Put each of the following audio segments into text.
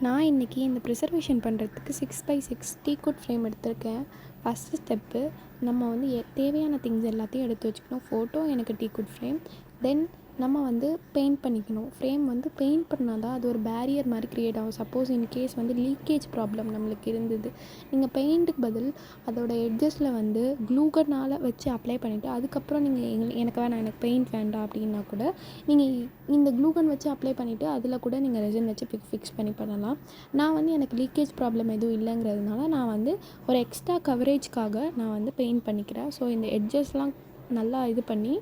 நான் இன்றைக்கி இந்த ப்ரிசர்வேஷன் பண்ணுறதுக்கு 6x6 டீக்குட் ஃப்ரேம் எடுத்திருக்கேன். ஃபஸ்ட்டு ஸ்டெப்பு நம்ம வந்து தேவையான திங்ஸ் எல்லாத்தையும் எடுத்து வச்சுக்கணும். ஃபோட்டோ, எனக்கு டீக்குட் ஃப்ரேம். தென் நம்ம வந்து பெயிண்ட் பண்ணிக்கணும். ஃப்ரேம் வந்து பெயிண்ட் பண்ணால் தான் அது ஒரு பேரியர் மாதிரி க்ரியேட் ஆகும். சப்போஸ் இன்கேஸ் வந்து லீக்கேஜ் ப்ராப்ளம் நம்மளுக்கு இருந்தது, நீங்கள் பெயிண்ட்டுக்கு பதில் அதோட எட்ஜஸில் வந்து க்ளூகனால் வச்சு அப்ளை பண்ணிவிட்டு அதுக்கப்புறம் நீங்கள் எனக்கு வேணாம், எனக்கு பெயிண்ட் வேண்டாம் அப்படின்னா கூட நீங்கள் இந்த க்ளூகன் வச்சு அப்ளை பண்ணிவிட்டு அதில் கூட நீங்கள் ரெசின் வச்சு ஃபிக்ஸ் பண்ணலாம். நான் வந்து எனக்கு லீக்கேஜ் ப்ராப்ளம் எதுவும் இல்லைங்கிறதுனால நான் வந்து ஒரு எக்ஸ்ட்ரா கவரேஜ்க்காக நான் வந்து பெயிண்ட் பண்ணிக்கிறேன். ஸோ இந்த எட்ஜஸ்லாம் நல்லா இது பண்ணி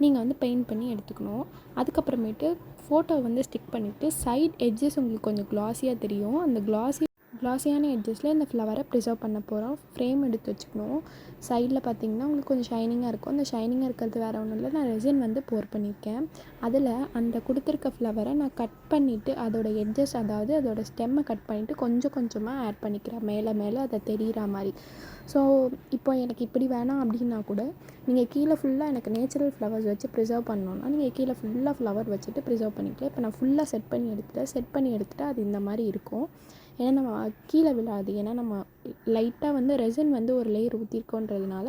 நீங்கள் வந்து பெயிண்ட் பண்ணி எடுத்துக்கணும். அதுக்கப்புறமேட்டு ஃபோட்டோ வந்து ஸ்டிக் பண்ணிவிட்டு சைட் எட்ஜஸ் உங்களுக்கு கொஞ்சம் க்ளாஸியாக தெரியும். அந்த க்ளாஸியான எட்ஜஸில் இந்த ஃப்ளவரை ப்ரிசர்வ் பண்ண போகிறோம். ஃப்ரேம் எடுத்து வச்சுக்கணும். சைடில் பார்த்திங்கன்னா உங்களுக்கு கொஞ்சம் ஷைனிங்காக இருக்கும். அந்த ஷைனிங்காக இருக்கிறது வேறு ஒன்றும் இல்லை, நான் ரெசின் வந்து போர் பண்ணியிருக்கேன். அதில் அந்த கொடுத்துருக்க ஃப்ளவரை நான் கட் பண்ணிவிட்டு அதோட எட்ஜஸ், அதாவது அதோட ஸ்டெம்மை கட் பண்ணிவிட்டு கொஞ்சம் கொஞ்சமாக ஆட் பண்ணிக்கிறேன், மேலே அதை தெரிகிற மாதிரி. ஸோ இப்போ எனக்கு இப்படி வேணாம் அப்படின்னா கூட நீங்கள் கீழே ஃபுல்லாக எனக்கு நேச்சுரல் ஃப்ளவர்ஸ் வச்சு ப்ரிசர்வ் பண்ணணுன்னா நீங்கள் கீழே ஃபுல்லாக ஃப்ளவர் வச்சுட்டு ப்ரிசர்வ் பண்ணிக்கலாம். இப்போ நான் ஃபுல்லாக செட் பண்ணி எடுத்துகிட்டு அது இந்த மாதிரி இருக்கும். ஏன்னா நம்ம கீழே விழாது. ஏன்னா நம்ம லைட்டாக வந்து ரெசின் வந்து ஒரு லேயர் ஊற்றிருக்கோன்றதுனால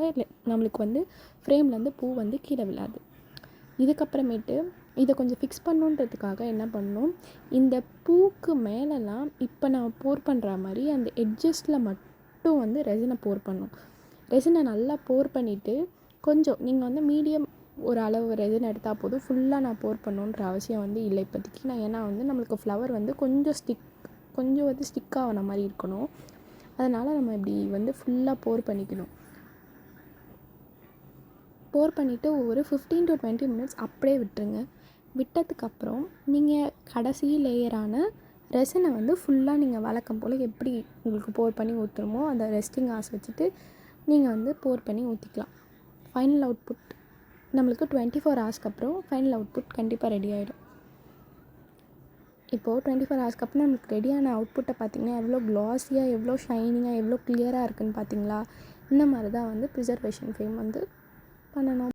நம்மளுக்கு வந்து ஃப்ரேம்லேருந்து பூ வந்து கீழே விழாது. இதுக்கப்புறமேட்டு இதை கொஞ்சம் ஃபிக்ஸ் பண்ணுன்றதுக்காக என்ன பண்ணணும், இந்த பூக்கு மேலெலாம் இப்போ நான் போர் பண்ணுற மாதிரி அந்த எட்ஜஸில் மட்டும் வந்து ரெசினை போர் பண்ணணும். ரெசினை நல்லா போர் பண்ணிவிட்டு கொஞ்சம் நீங்கள் வந்து மீடியம் ஒரு அளவு ரெசின் எடுத்தால் போதும். ஃபுல்லாக நான் போர் பண்ணணுன்ற அவசியம் வந்து இல்லை இப்போதைக்கு. நான் ஏன்னா வந்து நம்மளுக்கு ஃப்ளவர் வந்து கொஞ்சம் வந்து ஸ்டிக் ஆகின மாதிரி இருக்கணும். அதனால் நம்ம இப்படி வந்து ஃபுல்லாக போர் பண்ணிக்கணும். போர் பண்ணிவிட்டு ஒரு 15 to 20 minutes அப்படியே விட்டுருங்க. விட்டதுக்கப்புறம் நீங்கள் கடைசி லேயரான ரெசினை வந்து ஃபுல்லாக நீங்கள் வழக்கம் போல் எப்படி உங்களுக்கு போர் பண்ணி ஊற்றணுமோ அந்த ரெஸ்டிங் ஹார்ஸ் வச்சுட்டு நீங்கள் வந்து போர் பண்ணி ஊற்றிக்கலாம். ஃபைனல் அவுட்புட் நம்மளுக்கு 24 ஹவர்ஸ்க்கு அப்புறம் ஃபைனல் அவுட்புட் கண்டிப்பாக ரெடி ஆகிடும். இப்போது 24 ஹவர்ஸ்க்கு அப்புறம் நம்மளுக்கு ரெடியான அவுட்புட்டை பார்த்திங்கன்னா எவ்வளோ க்ளாஸியாக, எவ்வளோ ஷைனிங்காக, எவ்வளோ கிளியராக இருக்குதுன்னு பார்த்தீங்களா? இந்த மாதிரி தான் வந்து ப்ரிசர்வேஷன் ஃப்ரேம் வந்து பண்ணணும்.